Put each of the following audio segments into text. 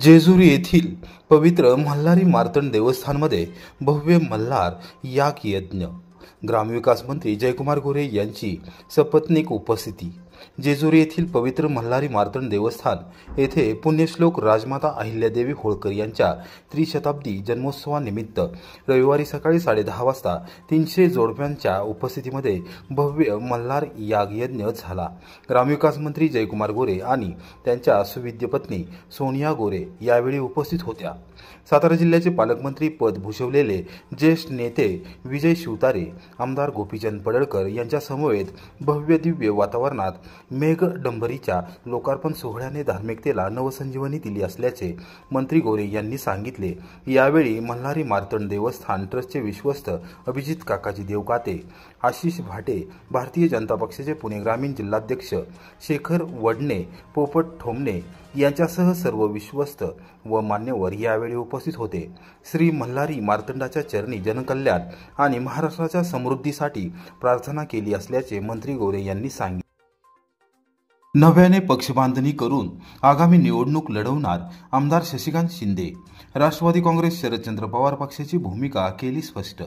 जेजुरी येथील पवित्र मल्हारी मार्तंड देवस्थानमध्ये भव्य मल्हार याग यज्ञ। ग्रामविकास मंत्री जयकुमार गोरे यांची सपत्नीक उपस्थिती। जेजुरी येथील पवित्र मल्हारी मार्तंड देवस्थान येथे पुण्यश्लोक राजमाता अहिल्यादेवी होळकर यांच्या त्रिशताब्दी जन्मोत्सवानिमित्त रविवारी सकाळी 10:30 वाजता 300 जोडप्यांच्या उपस्थितीमध्ये भव्य मल्हार याग यज्ञ झाला। ग्रामविकास मंत्री जयकुमार गोरे आणि त्यांच्या सुविद्य पत्नी सोनिया गोरे यावेळी उपस्थित होत्या। सातारा जिल्ह्याचे पालकमंत्री पद भूषवलेले ज्येष्ठ नेते विजय शिवतारे, आमदार गोपीचंद पडळकर यांच्या समवेत भव्य दिव्य वातावरणात मेघडंबरीच्या लोकार्पण सोहळ्याने धार्मिकतेला नवसंजीवनी दिली असल्याचे मंत्री गोरे यांनी सांगितले। यावेळी मल्हारी मार्तंड देवस्थान ट्रस्टचे विश्वस्त अभिजित काकाजी देवकाते, आशिष भाटे, भारतीय जनता पक्षाचे पुणे ग्रामीण जिल्हाध्यक्ष शेखर वडणे, पोपट ठोंबणे यांच्यासह सर्व विश्वस्त व मान्यवर यावेळी उपस्थित होते। श्री मल्हारी मार्तंडाच्या चरणी जनकल्याण आणि महाराष्ट्राच्या समृद्धीसाठी प्रार्थना केली असल्याचे मंत्री गोरे यांनी सांगितले। नव्याने पक्षबांधणी करून आगामी निवडणूक लढवणार आमदार शशिकांत शिंदे। राष्ट्रवादी काँग्रेस शरदचंद्र पवार पक्षाची भूमिका केली स्पष्ट।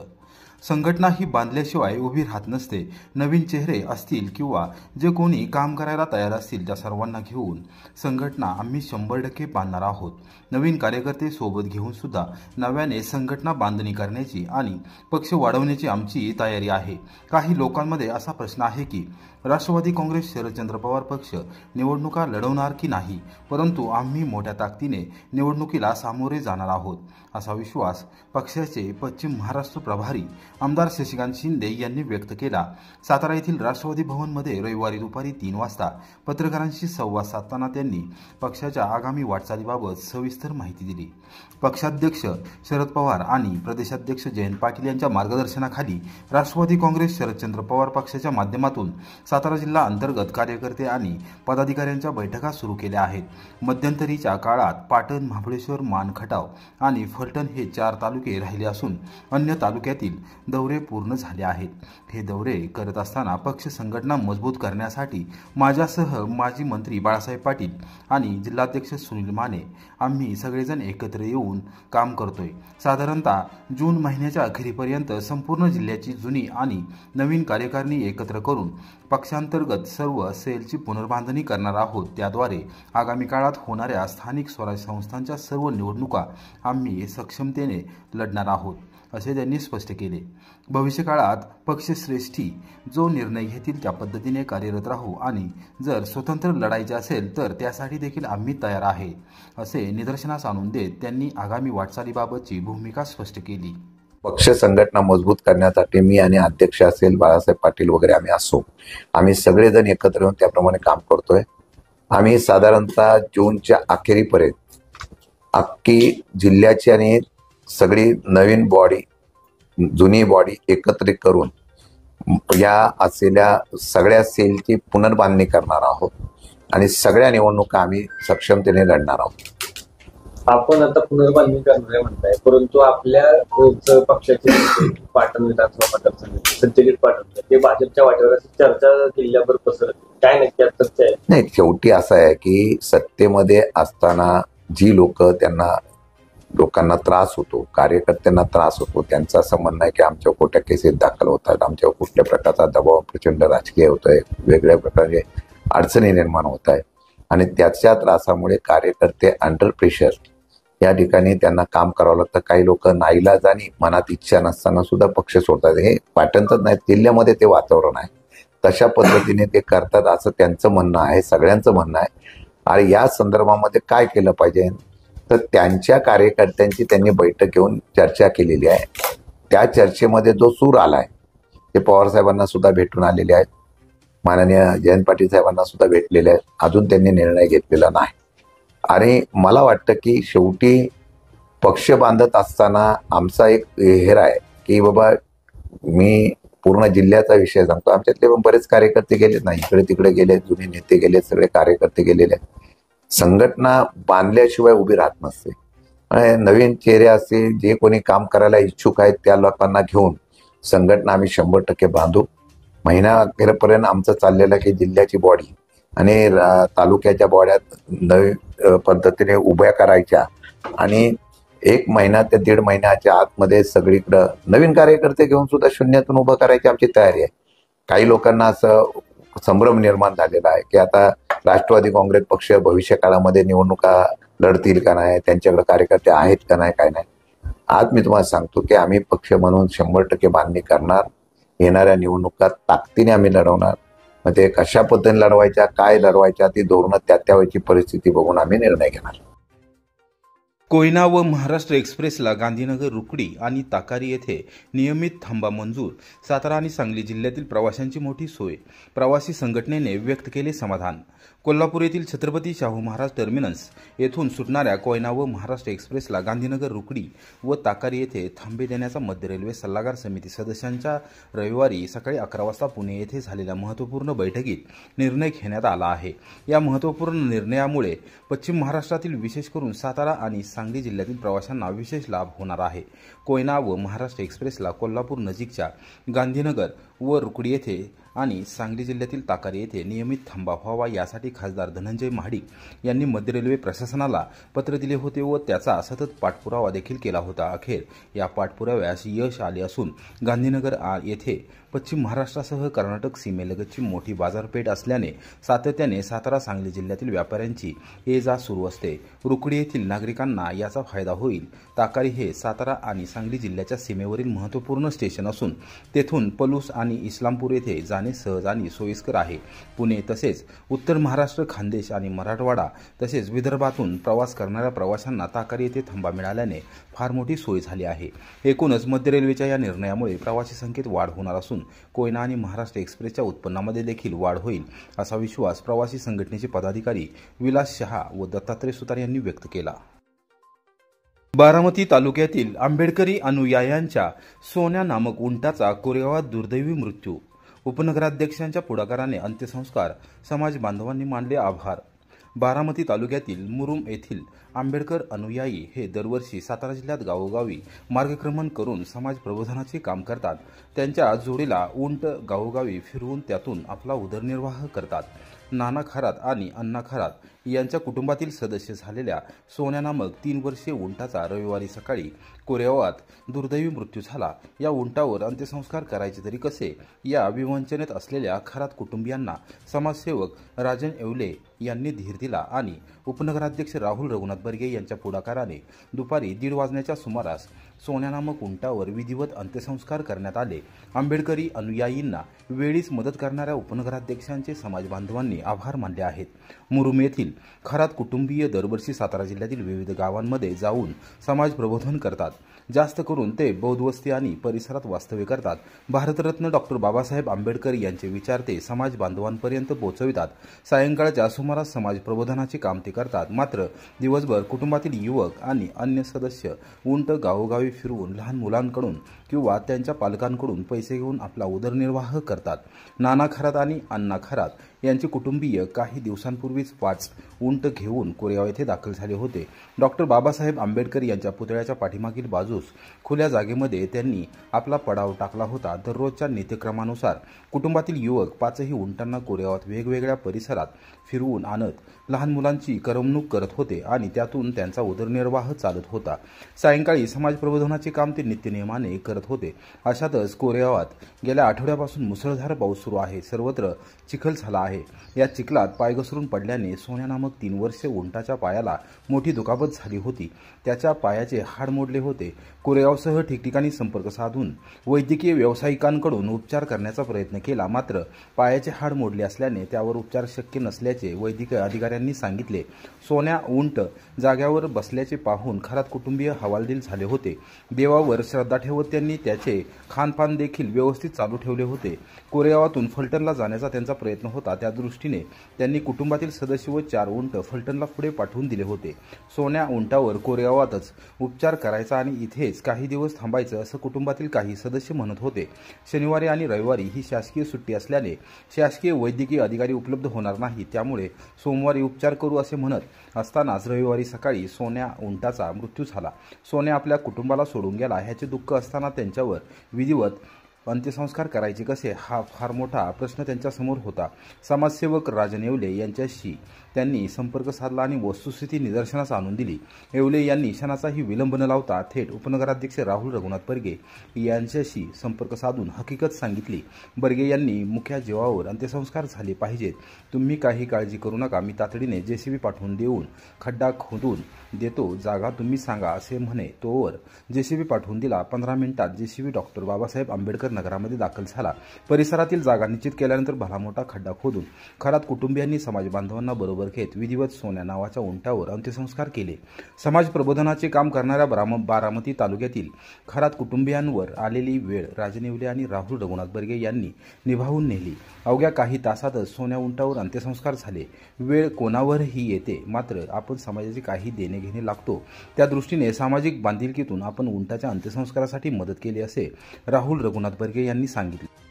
संघटना ही बांधल्याशिवाय उभी राहत नसते। नवीन चेहरे असतील किंवा जे कोणी काम करायला तयार असतील त्या सर्वांना घेऊन संघटना आम्ही 100% बांधणार आहोत। नवीन कार्यकर्ते सोबत घेऊन सुद्धा नव्याने संघटना बांधणी करण्याची आणि पक्ष वाढवण्याची आमची तयारी आहे। काही लोकांमध्ये असा प्रश्न आहे की राष्ट्रवादी काँग्रेस शरदचंद्र पवार पक्ष निवडणुका लढवणार की नाही, परंतु आम्ही मोठ्या ताकदीने निवडणुकीला सामोरे जाणार आहोत, असा विश्वास पक्षाचे पश्चिम महाराष्ट्र प्रभारी आमदार शशिकांत शिंदे यांनी व्यक्त केला। सातारा येथील राष्ट्रवादी भवनमध्ये रविवारी दुपारी 3 वाजता पत्रकारांशी संवाद साधताना त्यांनी पक्षाच्या आगामी वाटचालीबाबत सविस्तर माहिती दिली। पक्षाध्यक्ष शरद पवार आणि प्रदेशाध्यक्ष जयंत पाटील यांच्या मार्गदर्शनाखाली राष्ट्रवादी काँग्रेस शरदचंद्र पवार पक्षाच्या माध्यमातून सातारा जिल्हा अंतर्गत कार्यकर्ते आणि पदाधिकाऱ्यांच्या बैठका सुरू केल्या आहेत। मध्यंतरीच्या काळात पाटण, महाबळेश्वर, मान, खटाव आणि फलटण हे 4 तालुके राहिले असून अन्य तालुक्यातील दौरे पूर्ण झाले आहेत। हे दौरे करत असताना पक्ष संघटना मजबूत करण्यासाठी माझ्यासह माजी मंत्री बाळासाहेब पाटील आणि जिल्हाध्यक्ष सुनील माने आम्ही सगळेजण एकत्र येऊन काम करतोय। साधारणतः जून महिन्याच्या अखेरीपर्यंत संपूर्ण जिल्ह्याची जुनी आणि नवीन कार्यकारिणी एकत्र करून पक्षांतर्गत सर्व सेलची पुनर्बांधणी करणार आहोत। त्याद्वारे आगामी काळात होणाऱ्या स्थानिक स्वराज्य संस्थांच्या सर्व निवडणुका आम्ही सक्षमतेने लढणार आहोत, असे त्यांनी स्पष्ट केले। भविष्यकाळात पक्षश्रेष्ठी जो निर्णय घेतील त्या पद्धतीने कार्यरत राहू आणि जर स्वतंत्र लढायचे असेल तर त्यासाठी देखील आम्ही तयार आहे, असे निदर्शनास आणून देत त्यांनी आगामी वाटचालीबाबतची भूमिका स्पष्ट केली। पक्ष संघटना मजबूत करण्यासाठी मी आणि अध्यक्ष असेल बाळासाहेब पाटील वगैरे आम्ही सगळेजण एकत्र येऊन त्याप्रमाणे काम करतोय। आम्ही साधारणतः जूनच्या अखेरीपर्यंत अख्खी जिल्ह्याची आणि सगळी नवीन बॉडी, जुनी बॉडी एकत्रित करून या असलेल्या सगळ्या सेलची पुनर्बांधणी करणार आहोत आणि सगळ्या निवडणुका आम्ही सक्षमतेने लढणार आहोत। आपण आता पुनर्बांधणी करणार म्हणताय, परंतु आपल्या पक्षाचे पाटण विधानसभा मतदारसंघ संचलित पाटण ते भाजपच्या वाटेवर चर्चा जिल्ह्यावर पसरत, काय नक्की चर्चा आहे? नाही, शेवटी असं आहे की सत्तेमध्ये असताना जी लोकांना त्रास होतो, कार्यकर्त्यांना त्रास होतो, त्यांचं असं म्हणणं आहे की आमच्या खोट्या केसेस दाखल होतात, आमच्यावर कुठल्या प्रकारचा दबाव प्रचंड राजकीय होत आहे, वेगळ्या प्रकारे अडचणी निर्माण होत आहे आणि त्याच्या त्रासामुळे कार्यकर्ते अंडर प्रेशर या ठिकाणी त्यांना काम करावं लागतं। काही लोक नाईलाजानी मनात इच्छा नसताना सुद्धा पक्ष सोडतात। हे पाटणचंच नाही, जिल्ह्यामध्ये ते वातावरण आहे, तशा पद्धतीने ते करतात असं त्यांचं म्हणणं आहे, सगळ्यांचं म्हणणं आहे। आणि या संदर्भामध्ये काय केलं पाहिजे तर त्यांच्या कार्यकर्त्यांची त्यांनी बैठक घेऊन चर्चा केलेली आहे। त्या चर्चेमध्ये जो सूर आलाय ते पवार साहेबांना सुद्धा भेटून आलेले आहेत, माननीय जयंत पाटील साहेबांना सुद्धा भेटलेले आहेत, अजून त्यांनी निर्णय घेतलेला नाही। आणि मला वाटतं की शेवटी पक्ष बांधत असताना आमचा एक हेरा आहे की बाबा मी पूर्ण जिल्ह्याचा विषय सांगतो, आमच्यातले पण बरेच कार्यकर्ते गेलेत ना, इकडे तिकडे गेलेत, जुने नेते गेलेत, सगळे कार्यकर्ते गेलेले आहेत। संघटना बांधल्याशिवाय उभी राहत नसते। नवीन चेहरे असतील, जे कोणी काम करायला इच्छुक आहेत त्या लोकांना घेऊन संघटना आम्ही 100% बांधू। महिना अखेरपर्यंत आमचं चाललेलं की जिल्ह्याची बॉडी आणि तालुक्याच्या बॉड्यात नवीन पद्धतीने उभ्या करायच्या आणि 1 महिना ते 1.5 महिन्याच्या आतमध्ये सगळीकडं नवीन कार्यकर्ते घेऊन सुद्धा शून्यातून उभं करायची आमची तयारी आहे. काही लोकांना असं संभ्रम निर्माण झालेला आहे की आता राष्ट्रवादी काँग्रेस पक्ष भविष्य काळामध्ये निवडणुका लढतील का नाही, त्यांच्याकडे कार्यकर्ते आहेत का नाही, काय नाही. आज मी तुम्हाला सांगतो की आम्ही पक्ष म्हणून 100% बांधणी करणार. येणाऱ्या निवडणुका ताकदीने आम्ही लढवणार. मग ते कशा पद्धतीने लढवायच्या, काय लढवायच्या, ती धोरणं त्या वेळची परिस्थिती बघून आम्ही निर्णय घेणार. कोयना व महाराष्ट्र एक्सप्रेसला गांधीनगर, रुकडी आणि ताकारी येथे नियमित थांबा मंजूर. सातारा आणि सांगली जिल्ह्यातील प्रवाशांची मोठी सोय. प्रवासी संघटनेने व्यक्त केले समाधान. कोल्हापूर येथील छत्रपती शाहू महाराज टर्मिनस येथून सुटणाऱ्या कोयना व महाराष्ट्र एक्सप्रेसला गांधीनगर, रुकडी व ताकारी येथे थांबे देण्याचा मध्य रेल्वे सल्लागार समिती सदस्यांच्या रविवारी सकाळी 11 वाजता पुणे येथे झालेल्या महत्त्वपूर्ण बैठकीत निर्णय घेण्यात आला आहे. या महत्त्वपूर्ण निर्णयामुळे पश्चिम महाराष्ट्रातील विशेष करून सातारा आणि सांगली जिल्ह्यातील प्रवाशांना विशेष लाभ होणार आहे. कोयना व महाराष्ट्र एक्सप्रेसला कोल्हापूर नजीकच्या गांधीनगर व रुकडी येथे आणि सांगली जिल्ह्यातील ताकारी येथे नियमित थांबा व्हावा यासाठी खासदार धनंजय महाडिक यांनी मध्य रेल्वे प्रशासनाला पत्र दिले होते व त्याचा सतत पाठपुरावा देखील केला होता. अखेर या पाठपुराव्यास यश आले असून गांधीनगर येथे पश्चिम महाराष्ट्रासह कर्नाटक सीमेलगतची मोठी बाजारपेठ असल्याने सातत्याने सातारा सांगली जिल्ह्यातील व्यापाऱ्यांची ये जा सुरू असते. रुकडी येथील नागरिकांना याचा फायदा होईल. ताकारी हे सातारा आणि सांगली जिल्ह्याच्या सीमेवरील महत्त्वपूर्ण स्टेशन असून तेथून पलूस आणि इस्लामपूर येथे जाणे सहज आणि सोयीस्कर आहे. पुणे तसेच उत्तर महाराष्ट्र, खानदेश आणि मराठवाडा तसेच विदर्भातून प्रवास करणाऱ्या प्रवाशांना ताकारी येथे थांबा मिळाल्याने फार मोठी सोय झाली आहे. एकूणच मध्य रेल्वेच्या या निर्णयामुळे प्रवासी संख्येत वाढ होणार असून कोयना आणि महाराष्ट्र एक्सप्रेसच्या उत्पन्नामध्ये देखील वाढ होईल असा विश्वास प्रवासी संघटनेचे पदाधिकारी विलास शहा व दत्तात्रय सुतार यांनी व्यक्त केला. बारामती तालुक्यातील आंबेडकरी अनुयायांच्या सोन्या नामक उंटाचा कोरेगावात दुर्दैवी मृत्यू. उपनगराध्यक्षांच्या पुढाकाराने अंत्यसंस्कार. समाज बांधवांनी मानले आभार. बारामती तालुक्यातील मुरुम येथील आंबेडकर अनुयायी हे दरवर्षी सातारा जिल्ह्यात गावोगावी मार्गक्रमण करून समाज प्रबोधनाचे काम करतात. त्यांच्या जोडीला उंट गावोगावी फिरवून त्यातून आपला उदरनिर्वाह करतात. नाना खरात आणि अण्णा खरात यांच्या कुटुंबातील सदस्य झालेल्या सोन्या नामक 3 वर्षीय उंटाचा रविवारी सकाळी कोरेगावात दुर्दैवी मृत्यू झाला. या उंटावर अंत्यसंस्कार करायचे तरी कसे या विवंचनेत असलेल्या खरात कुटुंबियांना समाजसेवक राजन येवले यांनी धीर दिला आणि उपनगराध्यक्ष राहुल रघुनाथ बर्गे यांच्या पुढाकाराने दुपारी 1:30 वाजण्याच्या सुमारास सोन्या नामक उंटावर विधिवत अंत्यसंस्कार करण्यात आले. आंबेडकरी अनुयायींना वेळीच मदत करणाऱ्या उपनगराध्यक्षांचे समाज बांधवांनी आभार मानले आहेत. मुरुम येथील खरात कुटुंबीय दरवर्षी सातारा जिल्ह्यातील विविध गावांमध्ये जाऊन समाज प्रबोधन करतात. जास्त करून ते बौद्धवस्ती आणि परिसरात वास्तव्य करतात. भारतरत्न डॉक्टर बाबासाहेब आंबेडकर यांचे विचार ते समाज बांधवांपर्यंत पोहोचवितात. सायंकाळच्या सुमारास समाज प्रबोधनाचे काम ते करतात. मात्र दिवसभर कुटुंबातील युवक आणि अन्य सदस्य उंट गावोगावी फिरवून लहान मुलांकडून किंवा त्यांच्या पालकांकडून पैसे घेऊन आपला उदरनिर्वाह करतात. नाना खरात आणि अण्णा खरात यांचे कुटुंबीय काही दिवसांपूर्वीच 5 उंट घेऊन कोरेगाव येथे दाखल झाले होते. डॉक्टर बाबासाहेब आंबेडकर यांच्या पुतळ्याच्या पाठीमागील बाजूस खुल्या जागेमध्ये त्यांनी आपला पडाव टाकला होता. दररोजच्या नित्यक्रमानुसार कुटुंबातील युवक 5ही उंटांना कोरेगावात वेगवेगळ्या परिसरात फिरवून आणत लहान मुलांची करमणूक करत होते आणि त्यातून त्यांचा उदरनिर्वाह चालत होता. सायंकाळी समाज प्रबोधनाचे काम ते नित्यनियमाने करत होते. अशातच कोरेगावात गेल्या आठवड्यापासून मुसळधार पाऊस सुरू आहे. सर्वत्र चिखल झाला आहे. या चिखलात पाय घसरून पडल्याने सोन्या नामक 3 वर्षीय उंटाच्या पायाला मोठी दुखापत झाली होती. त्याच्या पायाचे हाड मोडले होते. कोरेगावसह ठिकठिकाणी संपर्क साधून वैद्यकीय व्यावसायिकांकडून उपचार करण्याचा प्रयत्न केला. मात्र पायाचे हाड मोडले असल्याने त्यावर उपचार शक्य नसल्याचे वैद्यकीय अधिकाऱ्यांनी सांगितले. सोन्या उंट जाग्यावर बसल्याचे पाहून खरात कुटुंबीय हवालदिल झाले होते. देवावर श्रद्धा ठेवत त्यांनी त्याचे खानपान देखील व्यवस्थित चालू ठेवले होते. कोरेगावातून फलटणला जाण्याचा त्यांचा प्रयत्न होता. त्या दृष्टीने त्यांनी कुटुंबातील सदस्य व 4 उंट फलटणला पुढे पाठवून दिले होते. सोन्या उंटावर कोरेगावातच उपचार करायचा आणि इथेच काही दिवस थांबायचं असं कुटुंबातील काही सदस्य म्हणत होते. शनिवारी आणि रविवारी ही शासकीय सुट्टी असल्याने शासकीय वैद्यकीय अधिकारी उपलब्ध होणार नाही. त्यामुळे सोमवारी उपचार करू असे म्हणत असतानाच रविवारी सकाळी सोन्या उंटाचा मृत्यू झाला. सोन्या आपल्या कुटुंबाला सोडून गेला ह्याचे दुःख असताना त्यांच्यावर विधिवत अंत्यसंस्कार करायचे कसे हा फार मोठा प्रश्न त्यांच्यासमोर होता. समाजसेवक राजन येवले यांच्याशी त्यांनी संपर्क साधला आणि वस्तुस्थिती निदर्शनास आणून दिली. येवले यांनी क्षणाचाही विलंब न लावता थेट उपनगराध्यक्ष राहुल रघुनाथ बर्गे यांच्याशी संपर्क साधून हकीकत सांगितली. बर्गे यांनी मुख्या जीवावर अंत्यसंस्कार झाले पाहिजेत. तुम्ही काही काळजी करू नका. मी तातडीने JCB पाठवून देऊन खड्डा खोदून देतो. जागा तुम्ही सांगा असे म्हणे. तोवर JCB पाठवून दिला. 15 मिनिटात JCB डॉक्टर बाबासाहेब आंबेडकर नगरामध्ये दाखल झाला. परिसरातील जागा निश्चित केल्यानंतर भला मोठा खड्डा खोदून खरात कुटुंबियांनी समाज बांधवांना बरोबर घेत विधिवत सोन्या नावाच्या उंटावर अंत्यसंस्कार केले. समाज प्रबोधनाचे काम करणाऱ्या बारामती तालुक्यातील खरात कुटुंबियांवर आलेली वेळ राजन येवले आणि राहुल रघुनाथ बर्गे यांनी निभावून नेली. अवघ्या काही तासातच सोन्या उंटावर अंत्यसंस्कार झाले. वेळ कोणावरही येते, मात्र आपण समाजाचे काही देणे घेणे लागतो. त्या दृष्टीने सामाजिक बांधिलकीतून आपण उंटाच्या अंत्यसंस्कारासाठी मदत केली असे राहुल रघुनाथ बर्गे यांनी सांगितले.